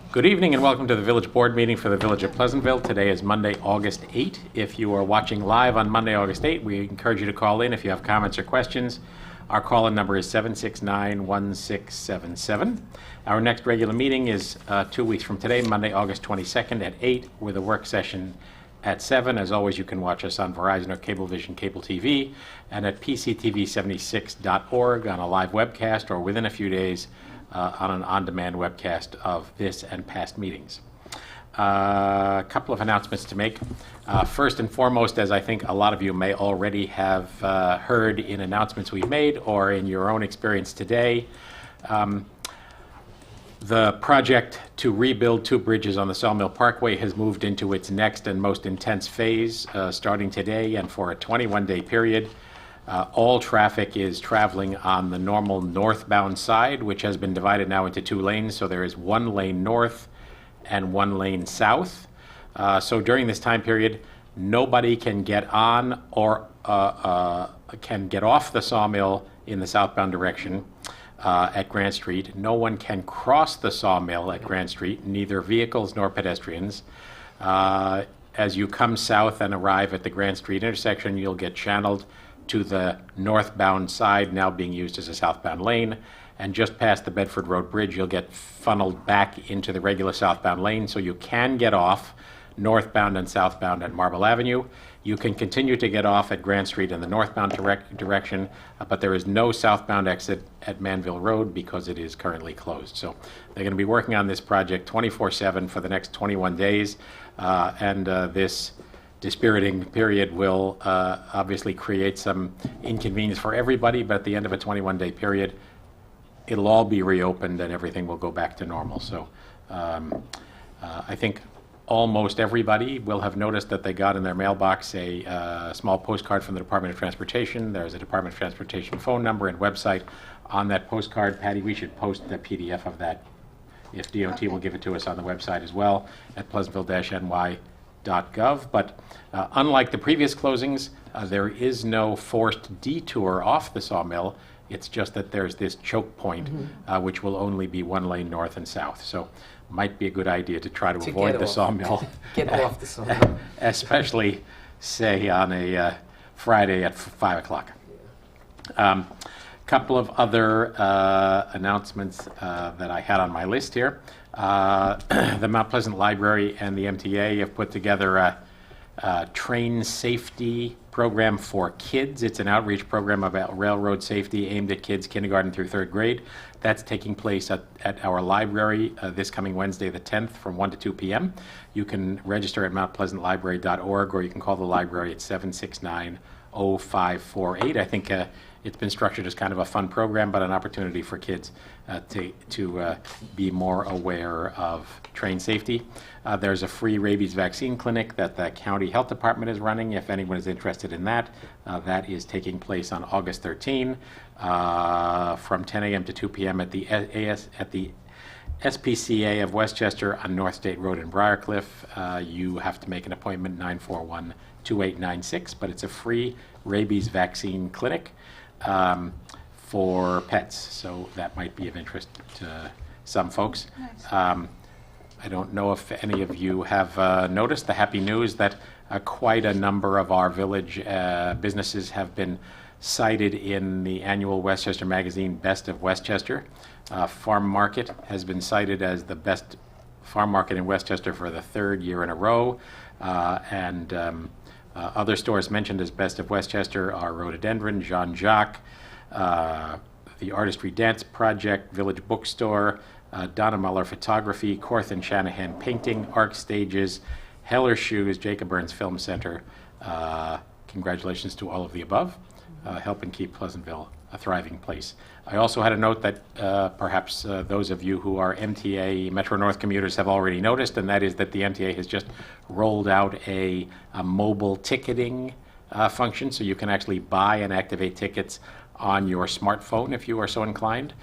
Good evening and welcome to the Village Board meeting for the Village of Pleasantville. Today is Monday, August 8. If you are watching live on Monday, August 8, we encourage you to call in if you have comments or questions. Our call-in number is 769-1677. Our next regular meeting is 2 weeks from today, Monday, August 22nd at 8, with a work session at 7. As always, you can watch us on Verizon or Cablevision Cable TV and at pctv76.org on a live webcast or within a few days on an on-demand webcast of this and past meetings. A couple of announcements to make. First and foremost, as I think a lot of you may already have heard in announcements we've made or in your own experience today, the project to rebuild 2 bridges on the Sawmill Parkway has moved into its next and most intense phase starting today and for a 21-day period. All traffic is traveling on the normal northbound side, which has been divided now into 2 lanes. So there is 1 lane north and 1 lane south. So during this time period, nobody can get on or can get off the sawmill in the southbound direction at Grant Street. No one can cross the sawmill at Grant Street, neither vehicles nor pedestrians. As you come south and arrive at the Grant Street intersection, you'll get channeled to the northbound side, now being used as a southbound lane. And just past the Bedford Road Bridge, you'll get funneled back into the regular southbound lane, so you can get off northbound and southbound at Marble Avenue. You can continue to get off at Grant Street in the northbound direction, but there is no southbound exit at Manville Road because it is currently closed. So they're going to be working on this project 24/7 for the next 21 days, and this dispiriting period will obviously create some inconvenience for everybody, but at the end of a 21-day period, it'll all be reopened and everything will go back to normal. So I think almost everybody will have noticed that they got in their mailbox a small postcard from the Department of Transportation. There's a Department of Transportation phone number and website on that postcard. Patty, we should post the PDF of that if DOT will give it to us on the website as well at pleasantville-ny.gov. But unlike the previous closings, there is no forced detour off the sawmill. It's just that there's this choke point, which will only be 1 lane north and south. So might be a good idea to try to avoid the sawmill. Get off the sawmill. Especially, say, on a Friday at 5 o'clock. Couple of other announcements that I had on my list here. The Mount Pleasant Library and the MTA have put together a train safety program for kids. It's an outreach program about railroad safety aimed at kids kindergarten through 3rd grade. That's taking place at our library this coming Wednesday the 10th from 1 to 2 p.m. You can register at mountpleasantlibrary.org or you can call the library at 769-0548. I think it's been structured as kind of a fun program, but an opportunity for kids to be more aware of train safety. There's a free rabies vaccine clinic that the county health department is running. If anyone is interested in that, that is taking place on August 13 from 10 a.m. to 2 p.m. at the SPCA of Westchester on North State Road in Briarcliff. You have to make an appointment, 941-2896, but it's a free rabies vaccine clinic for pets, so that might be of interest to some folks. Nice. I don't know if any of you have noticed the happy news that quite a number of our village businesses have been cited in the annual Westchester Magazine Best of Westchester. Farm Market has been cited as the best farm market in Westchester for the 3rd year in a row, and other stores mentioned as Best of Westchester are Rhododendron, Jean-Jacques, the Artistry Dance Project, Village Bookstore, Donna Muller Photography, Korth and Shanahan Painting, Arc Stages, Heller Shoes, Jacob Burns Film Center. Congratulations to all of the above, helping keep Pleasantville a thriving place. I also had a note that perhaps those of you who are MTA Metro North commuters have already noticed, and that is that the MTA has just rolled out a mobile ticketing function, so you can actually buy and activate tickets on your smartphone if you are so inclined.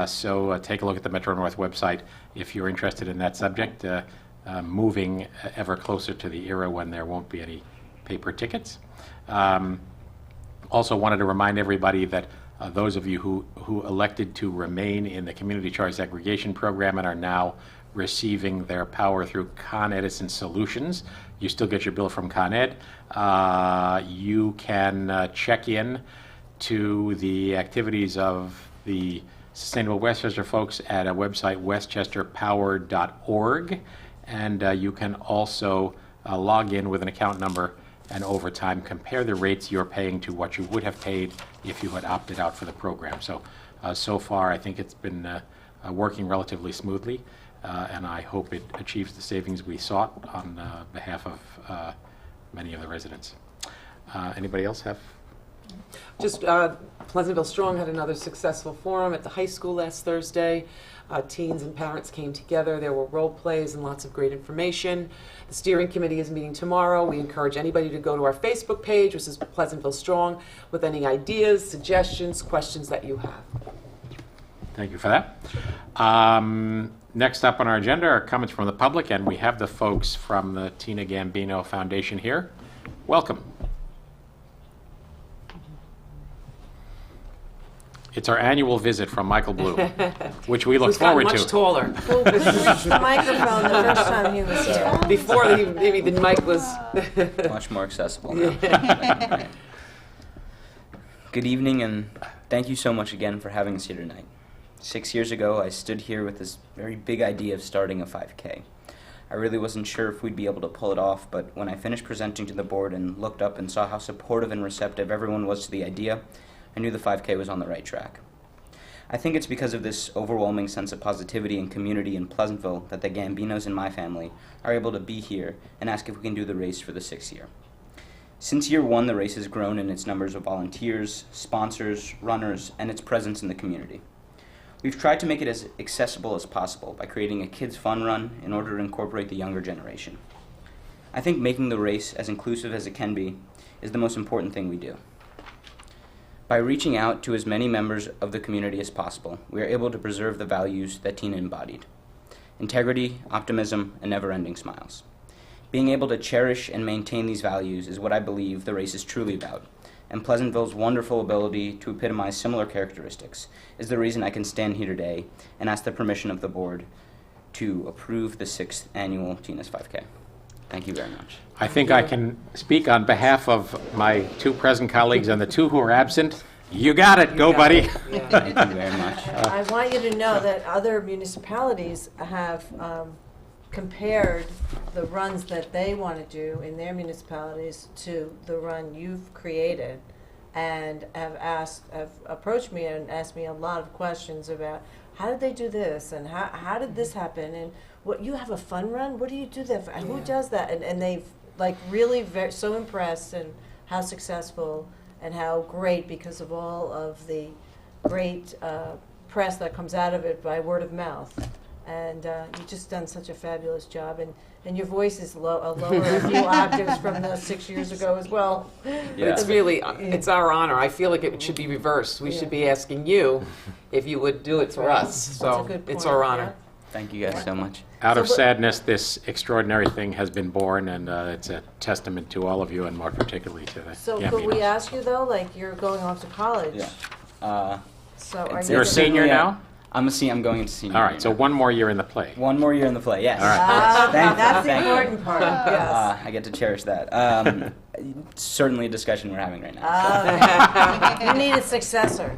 So take a look at the Metro North website if you're interested in that subject, moving ever closer to the era when there won't be any paper tickets. Also wanted to remind everybody that those of you who elected to remain in the community choice aggregation program and are now receiving their power through Con Edison Solutions. You still get your bill from Con Ed. You can check in to the activities of the Sustainable Westchester folks at a website, westchesterpower.org, and you can also log in with an account number and over time compare the rates you're paying to what you would have paid if you had opted out for the program. So far I think it's been working relatively smoothly, and I hope it achieves the savings we sought on behalf of many of the residents. Anybody else have? Just Pleasantville Strong had another successful forum at the high school last Thursday. Teens and parents came together. There were role plays and lots of great information. The steering committee is meeting tomorrow. We encourage anybody to go to our Facebook page, which is Pleasantville Strong, with any ideas, suggestions, questions that you have. Thank you for that. Next up on our agenda are comments from the public, and we have the folks from the Tina Gambino Foundation here. Welcome. It's our annual visit from Michael Bloom, which we look Who's gotten forward to. much taller. Switched the microphone the first time he was here. Before maybe the mic was. Much more accessible now. Good evening, and thank you so much again for having us here tonight. 6 years ago, I stood here with this very big idea of starting a 5K. I really wasn't sure if we'd be able to pull it off, but when I finished presenting to the board and looked up and saw how supportive and receptive everyone was to the idea, I knew the 5K was on the right track. I think it's because of this overwhelming sense of positivity and community in Pleasantville that the Gambinos in my family are able to be here and ask if we can do the race for the 6th year. Since year one, the race has grown in its numbers of volunteers, sponsors, runners, and its presence in the community. We've tried to make it as accessible as possible by creating a kids' fun run in order to incorporate the younger generation. I think making the race as inclusive as it can be is the most important thing we do. By reaching out to as many members of the community as possible, we are able to preserve the values that Tina embodied: integrity, optimism, and never-ending smiles. Being able to cherish and maintain these values is what I believe the race is truly about, and Pleasantville's wonderful ability to epitomize similar characteristics is the reason I can stand here today and ask the permission of the board to approve the 6th annual Tina's 5K. Thank you very much. I think I can speak on behalf of my two present colleagues and the two who are absent. You got it. Go, buddy. Thank you very much. I want you to know that other municipalities have compared the runs that they want to do in their municipalities to the run you've created, and have approached me and asked me a lot of questions about how did they do this and how did this happen, and what, you have a fun run? What do you do that for? Who does that? And they've like really so impressed and how successful and how great, because of all of the great press that comes out of it by word of mouth. And you've just done such a fabulous job, and your voice is lower a few octaves from the 6 years ago as well. But it's really, it's our honor. I feel like it should be reversed. We should be asking you if you would do it for us. So That's a good it's point, our honor. Thank you guys so much. Out of sadness, this extraordinary thing has been born, and it's a testament to all of you, and more particularly to the So Gambinos. could we ask you though, like you're going off to college? Yeah. So are It's- you You're a it's senior certainly now? I'm going into senior. All year right, so now. one more year in the play. One more year in the play, yes. All right. That's the Thank you. important part. Yes. I get to cherish that. Certainly a discussion we're having right now. You need a successor.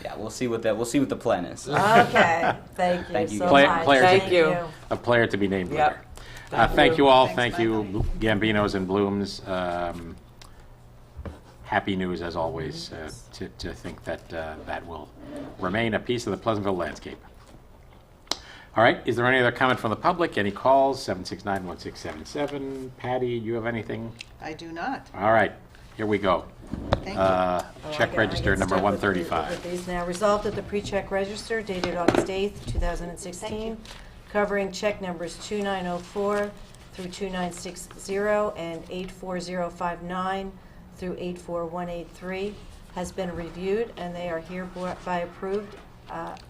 Yeah, we'll see what the plan is. Okay, thank you Thank you. so Player- much. player- Thank you. A player to be named Yep. later. Thank you all. Thank you, Gambinos and Blooms. Happy news, as always, to think that that will remain a piece of the Pleasantville landscape. All right, is there any other comment from the public? Any calls? 769-1677. Patty, do you have anything? I do not. All right, here we go. Thank Check register number 135. With these now, resolved that the pre-check register dated August 8th, 2016, covering check numbers 2904 through 2960 and 84059 through 84183 has been reviewed, and they are hereby approved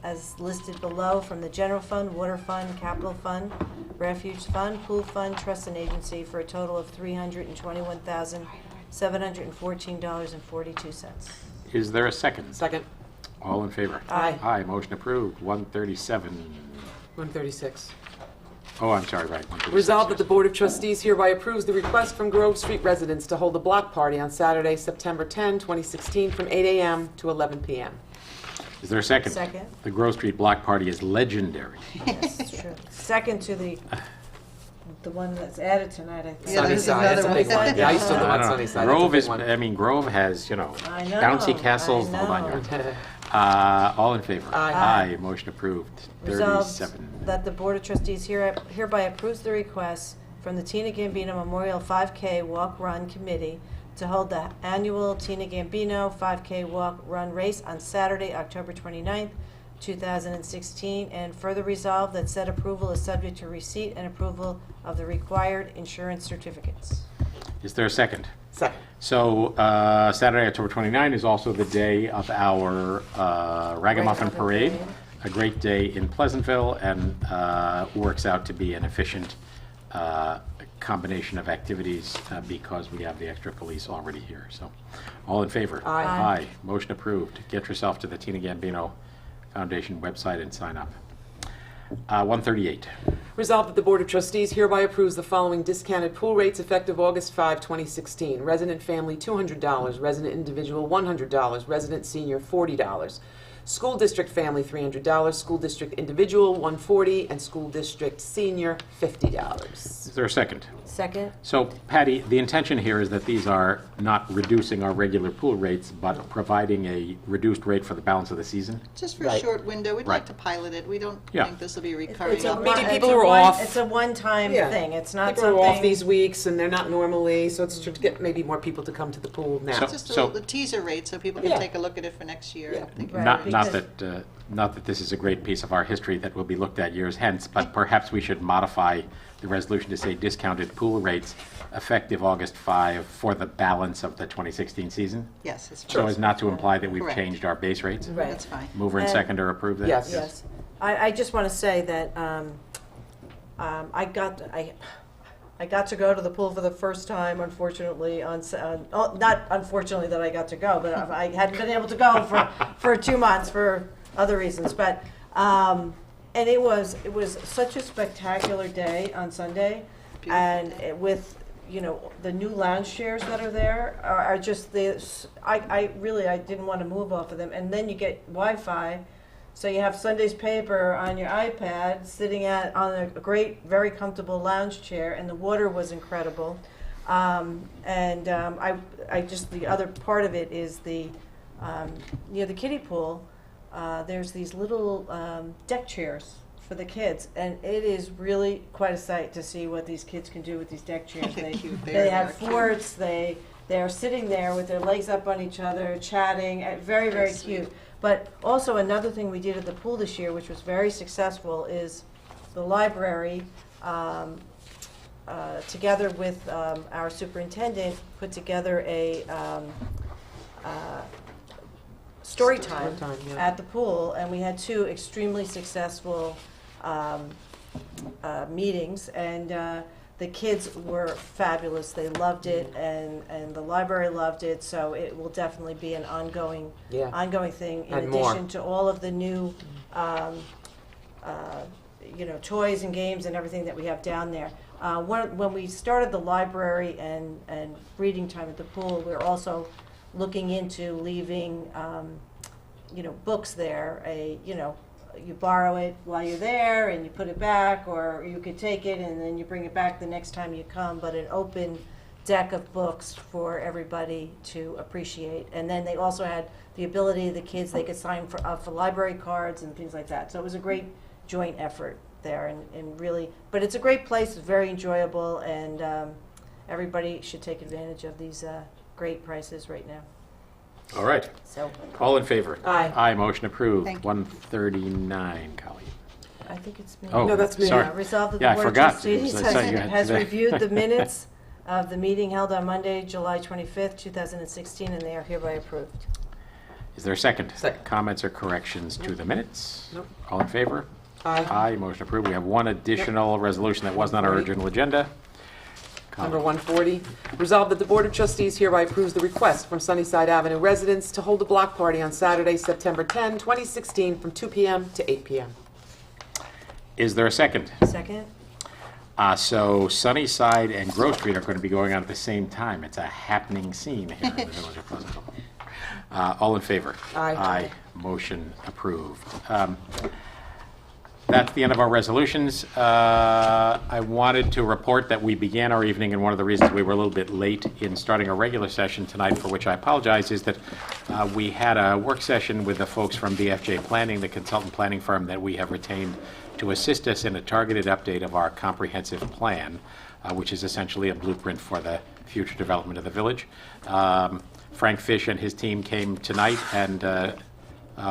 as listed below from the General Fund, Water Fund, Capital Fund, Refuge Fund, Pool Fund, Trust and Agency, for a total of $321,714.42. Is there a second? Second. All in favor? Aye. Aye, motion approved. 137. 136. Oh, I'm sorry, right. 136, Resolved that the yes. Board of Trustees hereby approves the request from Grove Street residents to hold a block party on Saturday, September 10, 2016, from 8 a.m. to 11 p.m. Is there a second? Second. The Grove Street Block Party is legendary. Yes, true. Second to the one that's added tonight, I think. Yeah, there's Sunnyside, that's a another big one. one. Yeah, I used to live I on don't know. Sunnyside. Grove That's is, a big one. I mean, Grove has, you know, I know, bouncy castles, I the whole nine know. yards. All in favor? Aye. Aye, motion approved. Resolved 37. that the Board of Trustees hereby approves the request from the Tina Gambino Memorial 5K Walk Run Committee to hold the annual Tina Gambino 5K Walk Run Race on Saturday, October 29th, 2016, and further resolve that said approval is subject to receipt and approval of the required insurance certificates. Is there a second? Second. So Saturday, October 29 is also the day of our Ragamuffin Ragamuffin Parade, Parade. a great day in Pleasantville, and works out to be an efficient combination of activities because we have the extra police already here. So, all in favor? Aye. Aye. Motion approved. Get yourself to the Tina Gambino Foundation website and sign up. 138. Resolved that the Board of Trustees hereby approves the following discounted pool rates effective August 5, 2016. Resident family, $200. Resident individual, $100. Resident senior, $40. School district family, $300. School district individual, $140. And school district senior, $50. Is there a second? Second? So, Patty, the intention here is that these are not reducing our regular pool rates, but providing a reduced rate for the balance of the season? Just for a Right. short window, we'd Right. like to pilot it. We don't Yeah. think this will be recurring. It's a Maybe one- people it's a are one- off. It's a one-time Yeah. thing. It's not People are something. off these weeks, and they're not normally, so it's to get maybe more people to come to the pool now. So- Just a little teaser rate so people can Yeah. take a look at it for next year. Yeah. and think Right. about it. Not that this is a great piece of our history that will be looked at years hence, but perhaps we should modify the resolution to say discounted pool rates effective August 5 for the balance of the 2016 season, Yes, it's so as not to imply that we've Correct. changed our base rates. Right. That's fine. Mover and And- seconder approve that? Yes. Yes. I just want to say that I got to go to the pool for the first time, unfortunately, not unfortunately that I got to go, but I hadn't been able to go for 2 months for other reasons. But and it was such a spectacular day on Sunday, Beautiful and day. with the new lounge chairs that are there are just this. I really didn't want to move off of them, and then you get Wi-Fi. So you have Sunday's paper on your iPad, sitting on a great, very comfortable lounge chair, and the water was incredible. I just the other part of it is the near the kiddie pool. There's these little deck chairs for the kids, and it is really quite a sight to see what these kids can do with these deck chairs. They're cute. They They have are cute. forts. They're sitting there with their legs up on each other, chatting. Very, very That's sweet. cute. But also another thing we did at the pool this year, which was very successful, is the library, together with our superintendent, put together a story time Story time, yeah. at the pool, and we had 2 extremely successful meetings, and the kids were fabulous. They loved it, and the library loved it. So it will definitely be an ongoing thing. In And more. addition to all of the new, toys and games and everything that we have down there. When we started the library and reading time at the pool, we were also looking into leaving, books there. You borrow it while you're there and you put it back, or you could take it and then you bring it back the next time you come, but an open deck of books for everybody to appreciate. And then they also had the ability, the kids, they could sign for library cards and things like that. So it was a great joint effort there, and really, but it's a great place, it's very enjoyable, and everybody should take advantage of these great prices right now. All right. So All in favor? Aye. Aye, motion approved. Thank you. 139, Colleen. I think it's me. Oh, No, that's me. sorry. Resolved that Yeah, I the Board of forgot. Trustees I saw you had has today. reviewed the minutes of the meeting held on Monday, July 25th, 2016, and they are hereby approved. Is there a second? Second. Comments or corrections to the minutes? Nope. All in favor? Aye. Aye, motion approved. We have one additional resolution that was not on our original agenda. Number 140, resolved that the Board of Trustees hereby approves the request from Sunnyside Avenue residents to hold a block party on Saturday, September 10, 2016, from 2 p.m. to 8 p.m. Is there a second? Second? So Sunnyside and Grove Street are going to be going on at the same time. It's a happening scene here in the Village of Pleasantville. All in favor? Aye. Aye. Motion approved. That's the end of our resolutions. I wanted to report that we began our evening, and one of the reasons we were a little bit late in starting a regular session tonight, for which I apologize, is that we had a work session with the folks from BFJ Planning, the consultant planning firm that we have retained to assist us in a targeted update of our comprehensive plan, which is essentially a blueprint for the future development of the village. Frank Fish and his team came tonight, and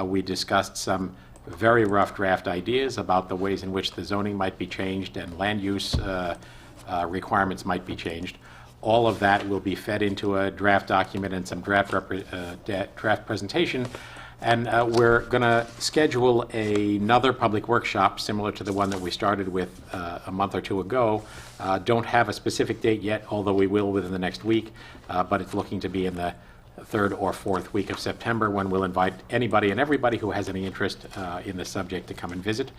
we discussed some very rough draft ideas about the ways in which the zoning might be changed and land use requirements might be changed. All of that will be fed into a draft document and some draft presentation. And we're going to schedule another public workshop similar to the one that we started with a month or two ago. Don't have a specific date yet, although we will within the next week, but it's looking to be in the third or fourth week of September, when we'll invite anybody and everybody who has any interest in the subject to come and visit.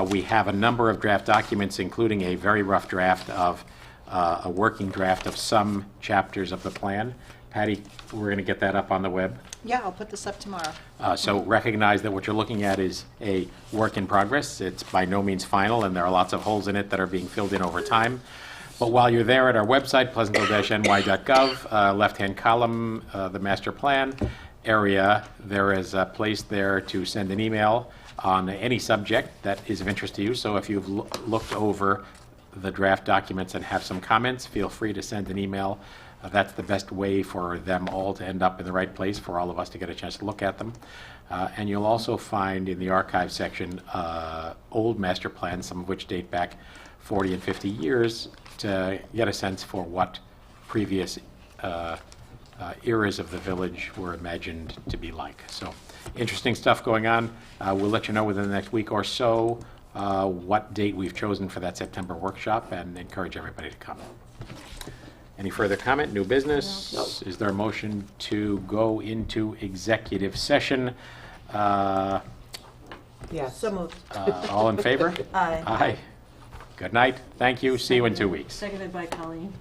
We have a number of draft documents, including a very rough draft of a working draft of some chapters of the plan. Patty, we're going to get that up on the web. Yeah, I'll put this up tomorrow. So recognize that what you're looking at is a work in progress. It's by no means final, and there are lots of holes in it that are being filled in over time. But while you're there at our website, pleasantville-ny.gov, left-hand column, the master plan area, there is a place there to send an email on any subject that is of interest to you. So if you've looked over the draft documents and have some comments, feel free to send an email. That's the best way for them all to end up in the right place, for all of us to get a chance to look at them. And you'll also find in the archive section old master plans, some of which date back 40 and 50 years, to get a sense for what previous eras of the village were imagined to be like. So interesting stuff going on. We'll let you know within the next week or so what date we've chosen for that September workshop, and encourage everybody to come. Any further comment? New business? No. Is there a motion to go into executive session? Yes. So moved. All in favor? Aye. Aye. Good night. Thank you. See you in 2 weeks. Seconded by Colleen.